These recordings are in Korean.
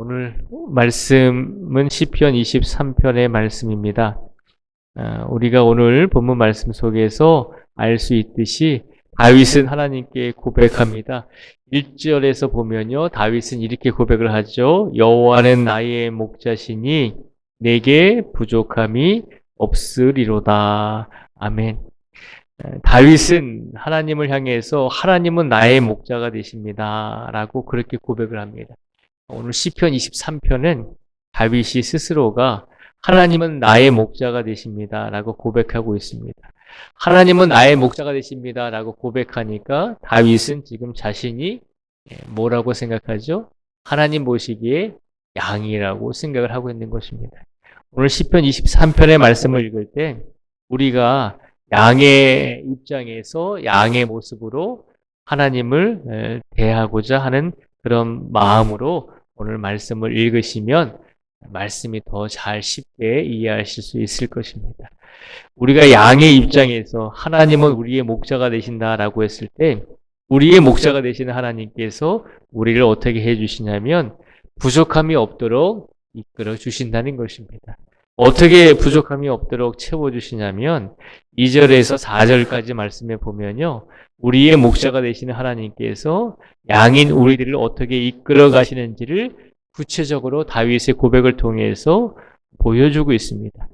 오늘 말씀은 시편 23편의 말씀입니다. 우리가 오늘 본문 말씀 속에서 알 수 있듯이 다윗은 하나님께 고백합니다. 1절에서 보면요, 다윗은 이렇게 고백을 하죠. 여호와는 나의 목자시니 내게 부족함이 없으리로다. 아멘. 다윗은 하나님을 향해서 하나님은 나의 목자가 되십니다 라고 그렇게 고백을 합니다. 오늘 시편 23편은 다윗이 스스로가 하나님은 나의 목자가 되십니다 라고 고백하고 있습니다. 하나님은 나의 목자가 되십니다 라고 고백하니까 다윗은 지금 자신이 뭐라고 생각하죠? 하나님 보시기에 양이라고 생각을 하고 있는 것입니다. 오늘 시편 23편의 말씀을 읽을 때 우리가 양의 입장에서 양의 모습으로 하나님을 대하고자 하는 그런 마음으로 오늘 말씀을 읽으시면 말씀이 더 잘 쉽게 이해하실 수 있을 것입니다. 우리가 양의 입장에서 하나님은 우리의 목자가 되신다라고 했을 때 우리의 목자가 되시는 하나님께서 우리를 어떻게 해주시냐면 부족함이 없도록 이끌어 주신다는 것입니다. 어떻게 부족함이 없도록 채워주시냐면 2절에서 4절까지 말씀해 보면요. 우리의 목자가 되시는 하나님께서 양인 우리들을 어떻게 이끌어 가시는지를 구체적으로 다윗의 고백을 통해서 보여주고 있습니다.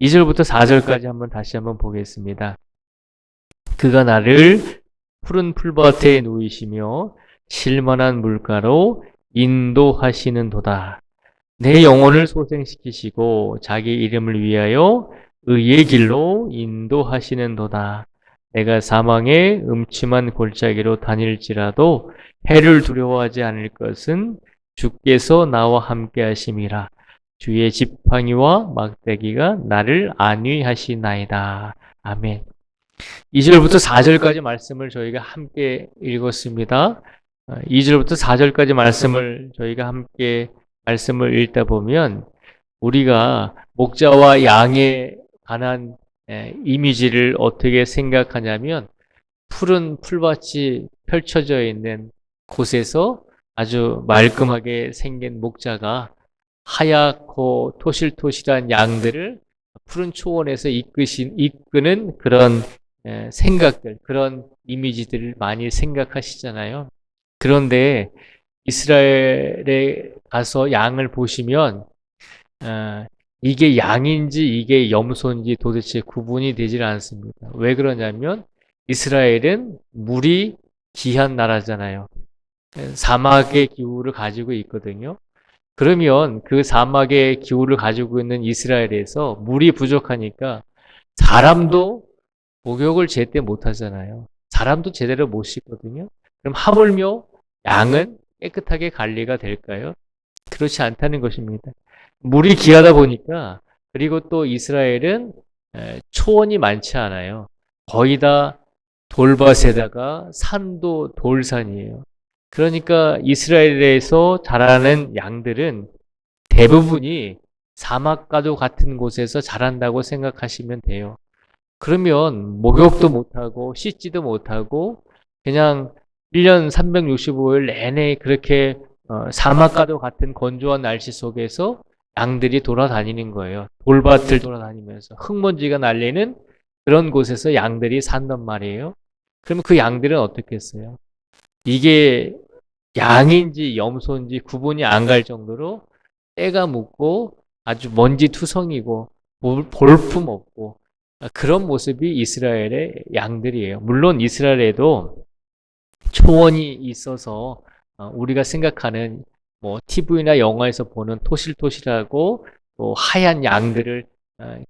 2절부터 4절까지 다시 한번 보겠습니다. 그가 나를 푸른 풀밭에 누이시며 실만한 물가로 인도하시는도다. 내 영혼을 소생시키시고 자기 이름을 위하여 의의 길로 인도하시는도다. 내가 사망의 음침한 골짜기로 다닐지라도 해를 두려워하지 않을 것은 주께서 나와 함께 하심이라. 주의 지팡이와 막대기가 나를 안위하시나이다. 아멘. 2절부터 4절까지 말씀을 저희가 함께 읽었습니다. 2절부터 4절까지 말씀을 저희가 함께 말씀을 읽다 보면 우리가 목자와 양에 관한 이미지를 어떻게 생각하냐면 푸른 풀밭이 펼쳐져 있는 곳에서 아주 말끔하게 생긴 목자가 하얗고 토실토실한 양들을 푸른 초원에서 이끄는 그런 생각들, 그런 이미지들을 많이 생각하시잖아요. 그런데 이스라엘에 가서 양을 보시면 이게 양인지 이게 염소인지 도대체 구분이 되질 않습니다. 왜 그러냐면 이스라엘은 물이 귀한 나라잖아요. 사막의 기후를 가지고 있거든요. 그러면 그 사막의 기후를 가지고 있는 이스라엘에서 물이 부족하니까 사람도 목욕을 제때 못하잖아요. 사람도 제대로 못 씻거든요. 그럼 하물며 양은 깨끗하게 관리가 될까요? 그렇지 않다는 것입니다. 물이 귀하다 보니까, 그리고 또 이스라엘은 초원이 많지 않아요. 거의 다 돌밭에다가 산도 돌산이에요. 그러니까 이스라엘에서 자라는 양들은 대부분이 사막과도 같은 곳에서 자란다고 생각하시면 돼요. 그러면 목욕도 못하고 씻지도 못하고 그냥 1년 365일 내내 그렇게 사막과도 같은 건조한 날씨 속에서 양들이 돌아다니는 거예요. 돌밭을 돌아다니면서 흙먼지가 날리는 그런 곳에서 양들이 산단 말이에요. 그러면 그 양들은 어떻겠어요? 이게 양인지 염소인지 구분이 안 갈 정도로 때가 묻고 아주 먼지투성이고 볼품 없고 그런 모습이 이스라엘의 양들이에요. 물론 이스라엘에도 초원이 있어서 우리가 생각하는 뭐 TV나 영화에서 보는 토실토실하고 또 하얀 양들을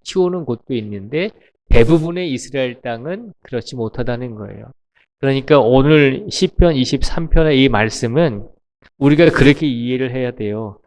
키우는 곳도 있는데 대부분의 이스라엘 땅은 그렇지 못하다는 거예요. 그러니까 오늘 시편 23편의 이 말씀은 우리가 그렇게 이해를 해야 돼요.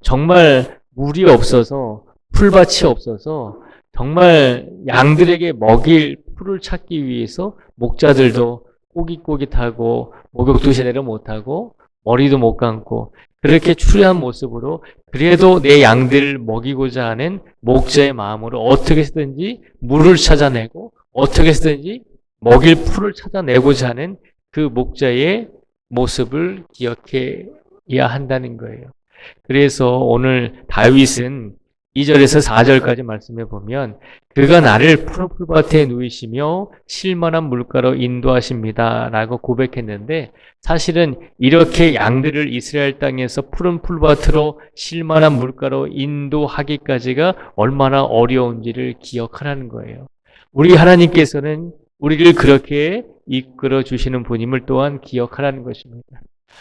정말 물이 없어서 풀밭이 없어서 정말 양들에게 먹일 풀을 찾기 위해서 목자들도 꼬깃꼬깃하고 목욕도 제대로 못하고 머리도 못 감고 그렇게 추리한 모습으로 그래도 내 양들을 먹이고자 하는 목자의 마음으로 어떻게 해서든지 물을 찾아내고 어떻게 해서든지 먹일 풀을 찾아내고자 하는 그 목자의 모습을 기억해야 한다는 거예요. 그래서 오늘 다윗은 2절에서 4절까지 말씀해 보면 그가 나를 푸른 풀밭에 누이시며 실만한 물가로 인도하십니다 라고 고백했는데, 사실은 이렇게 양들을 이스라엘 땅에서 푸른 풀밭으로 실만한 물가로 인도하기까지가 얼마나 어려운지를 기억하라는 거예요. 우리 하나님께서는 우리를 그렇게 이끌어 주시는 분임을 또한 기억하라는 것입니다.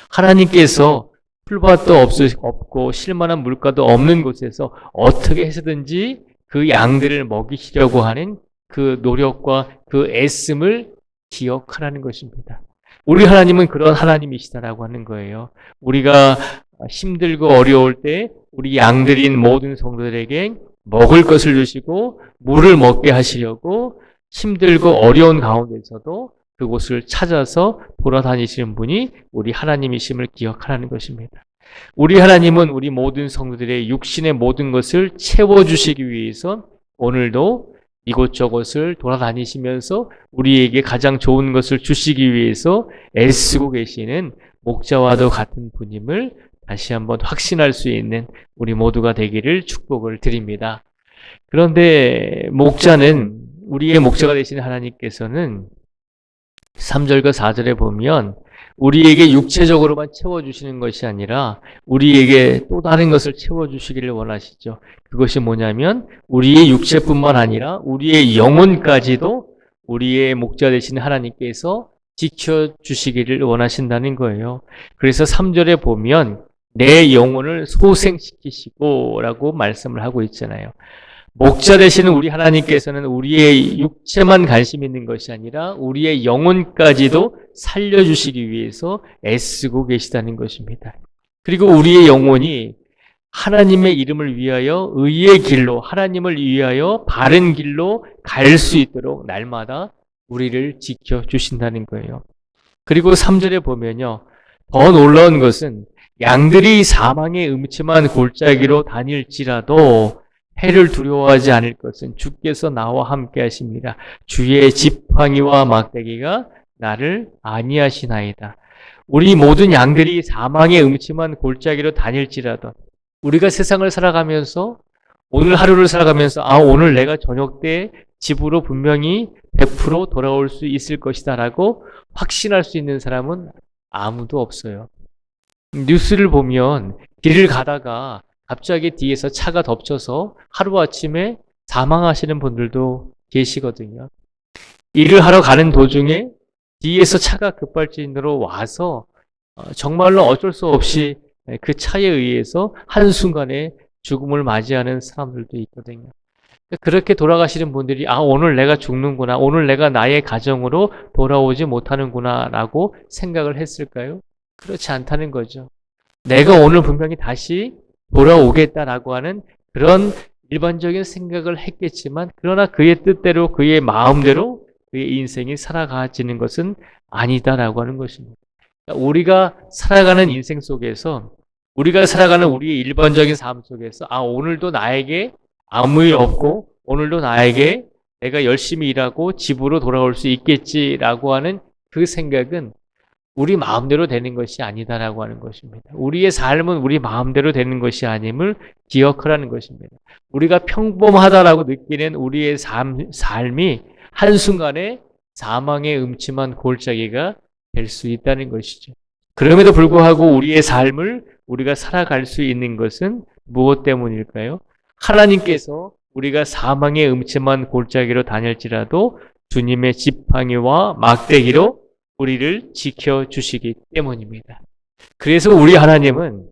하나님께서 풀밭도 없고 실만한 물가도 없는 곳에서 어떻게 해서든지 그 양들을 먹이시려고 하는 그 노력과 그 애씀을 기억하라는 것입니다. 우리 하나님은 그런 하나님이시다라고 하는 거예요. 우리가 힘들고 어려울 때 우리 양들인 모든 성도들에게 먹을 것을 주시고 물을 먹게 하시려고 힘들고 어려운 가운데서도 그곳을 찾아서 돌아다니시는 분이 우리 하나님이심을 기억하라는 것입니다. 우리 하나님은 우리 모든 성도들의 육신의 모든 것을 채워주시기 위해서 오늘도 이곳저곳을 돌아다니시면서 우리에게 가장 좋은 것을 주시기 위해서 애쓰고 계시는 목자와도 같은 분임을 다시 한번 확신할 수 있는 우리 모두가 되기를 축복을 드립니다. 그런데 우리의 목자가 되시는 하나님께서는 3절과 4절에 보면 우리에게 육체적으로만 채워주시는 것이 아니라 우리에게 또 다른 것을 채워주시기를 원하시죠. 그것이 뭐냐면 우리의 육체뿐만 아니라 우리의 영혼까지도 우리의 목자 되시는 하나님께서 지켜주시기를 원하신다는 거예요. 그래서 3절에 보면 내 영혼을 소생시키시고 라고 말씀을 하고 있잖아요. 목자 되시는 우리 하나님께서는 우리의 육체만 관심 있는 것이 아니라 우리의 영혼까지도 살려주시기 위해서 애쓰고 계시다는 것입니다. 그리고 우리의 영혼이 하나님의 이름을 위하여 의의 길로, 하나님을 위하여 바른 길로 갈 수 있도록 날마다 우리를 지켜주신다는 거예요. 그리고 3절에 보면요, 더 놀라운 것은 양들이 사망의 음침한 골짜기로 다닐지라도 해를 두려워하지 않을 것은 주께서 나와 함께 하십니다. 주의 지팡이와 막대기가 나를 안위하시나이다. 우리 모든 양들이 사망의 음침한 골짜기로 다닐지라도 우리가 세상을 살아가면서 오늘 하루를 살아가면서 오늘 내가 저녁 때 집으로 분명히 100% 돌아올 수 있을 것이다 라고 확신할 수 있는 사람은 아무도 없어요. 뉴스를 보면 길을 가다가 갑자기 뒤에서 차가 덮쳐서 하루아침에 사망하시는 분들도 계시거든요. 일을 하러 가는 도중에 뒤에서 차가 급발진으로 와서 정말로 어쩔 수 없이 그 차에 의해서 한순간에 죽음을 맞이하는 사람들도 있거든요. 그렇게 돌아가시는 분들이 오늘 내가 죽는구나, 오늘 내가 나의 가정으로 돌아오지 못하는구나 라고 생각을 했을까요? 그렇지 않다는 거죠. 내가 오늘 분명히 다시 돌아오겠다라고 하는 그런 일반적인 생각을 했겠지만, 그러나 그의 뜻대로 그의 마음대로 그의 인생이 살아가지는 것은 아니다라고 하는 것입니다. 우리가 살아가는 인생 속에서, 우리가 살아가는 우리의 일반적인 삶 속에서 오늘도 나에게 아무 일 없고 오늘도 나에게 내가 열심히 일하고 집으로 돌아올 수 있겠지라고 하는 그 생각은 우리 마음대로 되는 것이 아니다라고 하는 것입니다. 우리의 삶은 우리 마음대로 되는 것이 아님을 기억하라는 것입니다. 우리가 평범하다라고 느끼는 우리의 삶이 한순간에 사망의 음침한 골짜기가 될 수 있다는 것이죠. 그럼에도 불구하고 우리의 삶을 우리가 살아갈 수 있는 것은 무엇 때문일까요? 하나님께서 우리가 사망의 음침한 골짜기로 다닐지라도 주님의 지팡이와 막대기로 우리를 지켜주시기 때문입니다. 그래서 우리 하나님은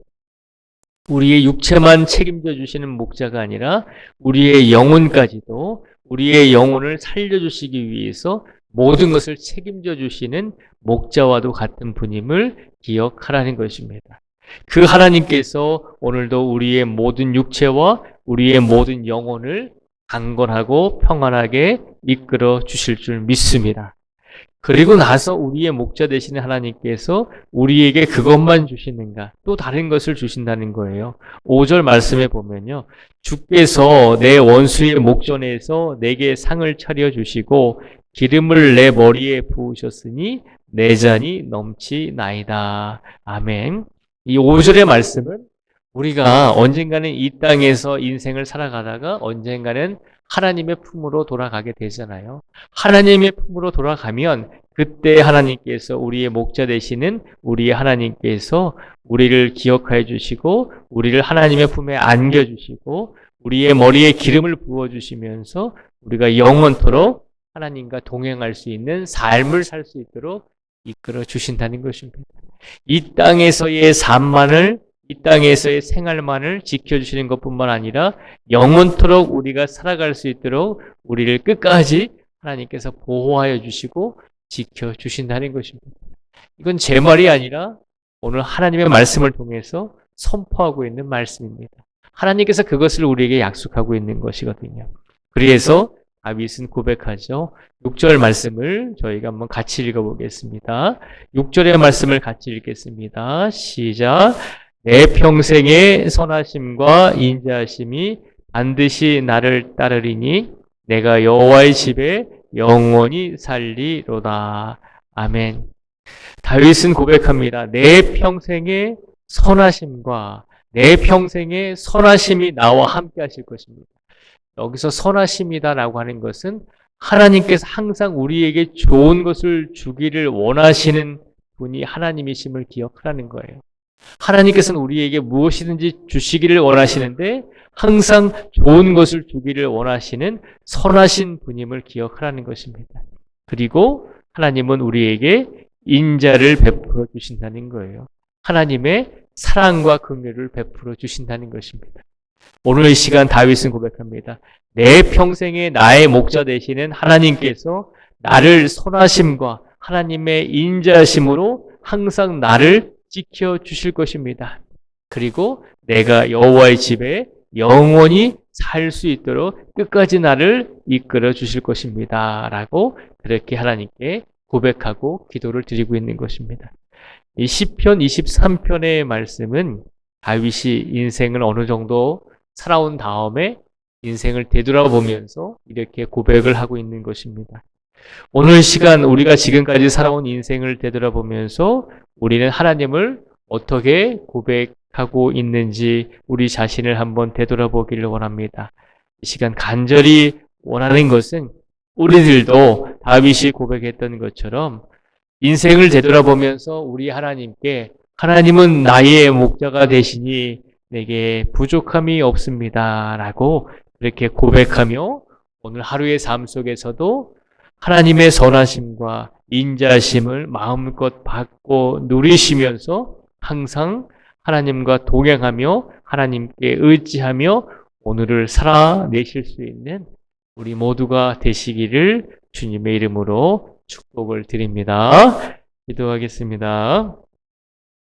우리의 육체만 책임져 주시는 목자가 아니라 우리의 영혼까지도, 우리의 영혼을 살려주시기 위해서 모든 것을 책임져 주시는 목자와도 같은 분임을 기억하라는 것입니다. 그 하나님께서 오늘도 우리의 모든 육체와 우리의 모든 영혼을 강건하고 평안하게 이끌어 주실 줄 믿습니다. 그리고 나서 우리의 목자 되시는 하나님께서 우리에게 그것만 주시는가? 또 다른 것을 주신다는 거예요. 5절 말씀에 보면요, 주께서 내 원수의 목전에서 내게 상을 차려주시고 기름을 내 머리에 부으셨으니 내 잔이 넘치나이다. 아멘. 이 5절의 말씀은 우리가 언젠가는 이 땅에서 인생을 살아가다가 언젠가는 하나님의 품으로 돌아가게 되잖아요. 하나님의 품으로 돌아가면 그때 하나님께서 우리의 목자 되시는 우리의 하나님께서 우리를 기억하여 주시고 우리를 하나님의 품에 안겨 주시고 우리의 머리에 기름을 부어 주시면서 우리가 영원토록 하나님과 동행할 수 있는 삶을 살 수 있도록 이끌어 주신다는 것입니다. 이 땅에서의 삶만을 이 땅에서의 생활만을 지켜주시는 것뿐만 아니라 영원토록 우리가 살아갈 수 있도록 우리를 끝까지 하나님께서 보호하여 주시고 지켜주신다는 것입니다. 이건 제 말이 아니라 오늘 하나님의 말씀을 통해서 선포하고 있는 말씀입니다. 하나님께서 그것을 우리에게 약속하고 있는 것이거든요. 그래서 다윗은 고백하죠. 6절 말씀을 저희가 한번 같이 읽어보겠습니다. 6절의 말씀을 같이 읽겠습니다. 시작. 내 평생의 선하심과 인자하심이 반드시 나를 따르리니 내가 여호와의 집에 영원히 살리로다. 아멘. 다윗은 고백합니다. 내 평생의 선하심과 내 평생의 선하심이 나와 함께 하실 것입니다. 여기서 선하심이다라고 하는 것은 하나님께서 항상 우리에게 좋은 것을 주기를 원하시는 분이 하나님이심을 기억하라는 거예요. 하나님께서는 우리에게 무엇이든지 주시기를 원하시는데 항상 좋은 것을 주기를 원하시는 선하신 분임을 기억하라는 것입니다. 그리고 하나님은 우리에게 인자를 베풀어 주신다는 거예요. 하나님의 사랑과 긍휼을 베풀어 주신다는 것입니다. 오늘 이 시간 다윗은 고백합니다. 내 평생에 나의 목자 되시는 하나님께서 나를 선하심과 하나님의 인자심으로 항상 나를 지켜주실 것입니다. 그리고 내가 여호와의 집에 영원히 살 수 있도록 끝까지 나를 이끌어 주실 것입니다. 라고 그렇게 하나님께 고백하고 기도를 드리고 있는 것입니다. 이 시편 23편의 말씀은 다윗이 인생을 어느 정도 살아온 다음에 인생을 되돌아보면서 이렇게 고백을 하고 있는 것입니다. 오늘 시간 우리가 지금까지 살아온 인생을 되돌아보면서 우리는 하나님을 어떻게 고백하고 있는지 우리 자신을 한번 되돌아보기를 원합니다. 이 시간 간절히 원하는 것은 우리들도 다윗이 고백했던 것처럼 인생을 되돌아보면서 우리 하나님께 하나님은 나의 목자가 되시니 내게 부족함이 없습니다. 라고 그렇게 고백하며 오늘 하루의 삶 속에서도 하나님의 선하심과 인자심을 마음껏 받고 누리시면서 항상 하나님과 동행하며 하나님께 의지하며 오늘을 살아내실 수 있는 우리 모두가 되시기를 주님의 이름으로 축복을 드립니다. 기도하겠습니다.